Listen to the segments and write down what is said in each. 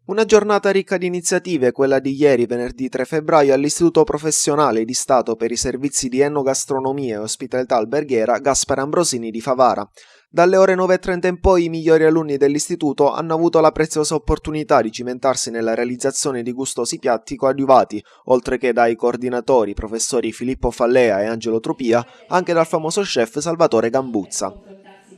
Una giornata ricca di iniziative, quella di ieri, venerdì 3 febbraio, all'Istituto Professionale di Stato per i Servizi di Enogastronomia e Ospitalità Alberghiera Gaspare Ambrosini di Favara. Dalle ore 9:30 in poi i migliori alunni dell'istituto hanno avuto la preziosa opportunità di cimentarsi nella realizzazione di gustosi piatti coadiuvati, oltre che dai coordinatori professori Filippo Fallea e Angelo Trupia, anche dal famoso chef Salvatore Gambuzza.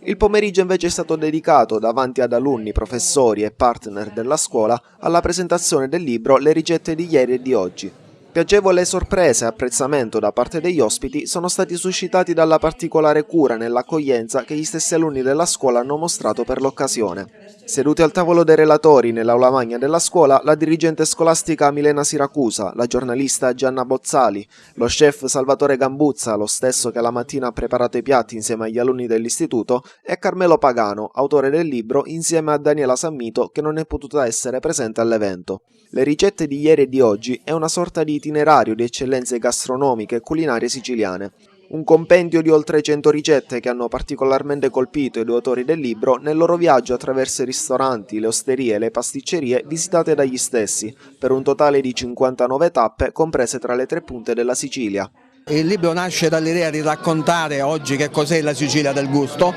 Il pomeriggio invece è stato dedicato, davanti ad alunni, professori e partner della scuola, alla presentazione del libro Le ricette di ieri e di oggi. Piacevole sorpresa e apprezzamento da parte degli ospiti sono stati suscitati dalla particolare cura nell'accoglienza che gli stessi alunni della scuola hanno mostrato per l'occasione. Seduti al tavolo dei relatori nell'aula magna della scuola, la dirigente scolastica Milena Siracusa, la giornalista Gianna Bozzali, lo chef Salvatore Gambuzza, lo stesso che la mattina ha preparato i piatti insieme agli alunni dell'istituto, e Carmelo Pagano, autore del libro, insieme a Daniela Sammito, che non è potuta essere presente all'evento. Le ricette di ieri e di oggi è una sorta di itinerario di eccellenze gastronomiche e culinarie siciliane. Un compendio di oltre 100 ricette che hanno particolarmente colpito i due autori del libro nel loro viaggio attraverso i ristoranti, le osterie e le pasticcerie visitate dagli stessi, per un totale di 59 tappe comprese tra le tre punte della Sicilia. Il libro nasce dall'idea di raccontare oggi che cos'è la Sicilia del gusto,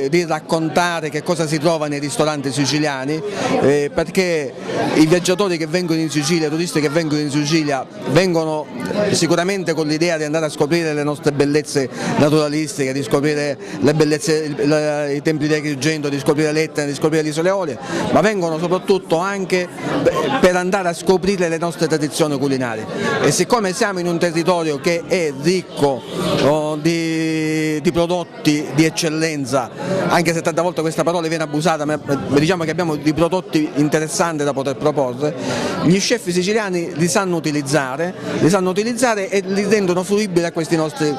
di raccontare che cosa si trova nei ristoranti siciliani, perché i viaggiatori che vengono in Sicilia, i turisti che vengono in Sicilia, vengono sicuramente con l'idea di andare a scoprire le nostre bellezze naturalistiche, di scoprire le bellezze, i templi di Agrigento, di scoprire l'Etna, di scoprire le isole Eolie, ma vengono soprattutto anche per andare a scoprire le nostre tradizioni culinarie. E siccome siamo in un territorio che è ricco di prodotti di eccellenza, anche se tante volte questa parola viene abusata, ma diciamo che abbiamo di prodotti interessanti da poter proporre, gli chef siciliani li sanno utilizzare e li rendono fruibili a questi nostri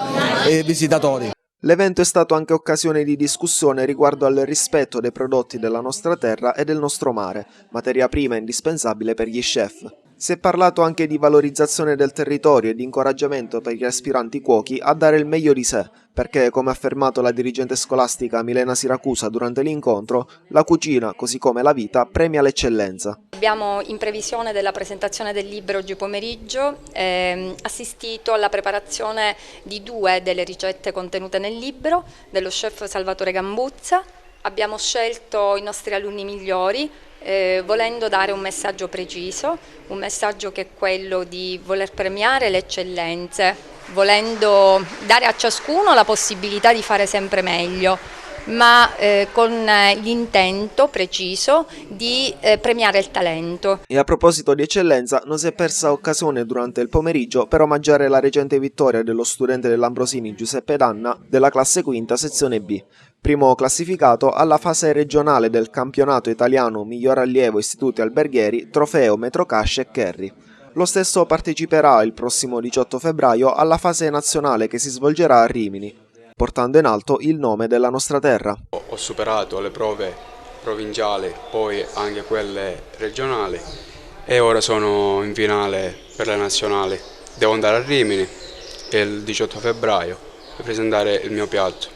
visitatori. L'evento è stato anche occasione di discussione riguardo al rispetto dei prodotti della nostra terra e del nostro mare, materia prima indispensabile per gli chef. Si è parlato anche di valorizzazione del territorio e di incoraggiamento per gli aspiranti cuochi a dare il meglio di sé, perché, come ha affermato la dirigente scolastica Milena Siracusa durante l'incontro, la cucina, così come la vita, premia l'eccellenza. Abbiamo, in previsione della presentazione del libro oggi pomeriggio, assistito alla preparazione di 2 delle ricette contenute nel libro, dello chef Salvatore Gambuzza. Abbiamo scelto i nostri alunni migliori, volendo dare un messaggio preciso, un messaggio che è quello di voler premiare le eccellenze, volendo dare a ciascuno la possibilità di fare sempre meglio, ma con l'intento preciso di premiare il talento. E a proposito di eccellenza, non si è persa occasione durante il pomeriggio per omaggiare la recente vittoria dello studente dell'Ambrosini Giuseppe Danna della classe quinta sezione B, primo classificato alla fase regionale del campionato italiano Miglior Allievo Istituti Alberghieri, Trofeo Metrocash e Kerry. Lo stesso parteciperà il prossimo 18 febbraio alla fase nazionale che si svolgerà a Rimini, portando in alto il nome della nostra terra. Ho superato le prove provinciali, poi anche quelle regionali, e ora sono in finale per le nazionali. Devo andare a Rimini il 18 febbraio per presentare il mio piatto.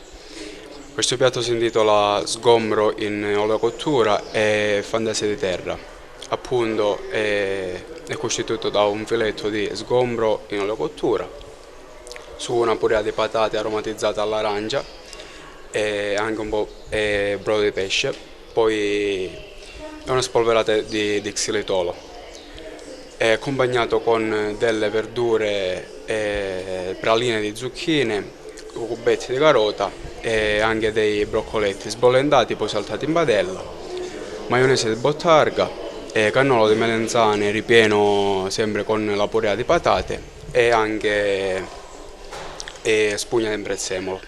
Questo piatto si intitola Sgombro in oleocottura e fantasia di terra. Appunto è costituito da un filetto di sgombro in oleocottura, su una purea di patate aromatizzata all'arancia e anche un po' brodo di pesce, poi è una spolverata di xilitolo. È accompagnato con delle verdure, praline di zucchine, cubetti di carota e anche dei broccoletti sbollentati poi saltati in padella, maionese di bottarga e cannolo di melenzane ripieno sempre con la purea di patate e anche spugna di prezzemolo.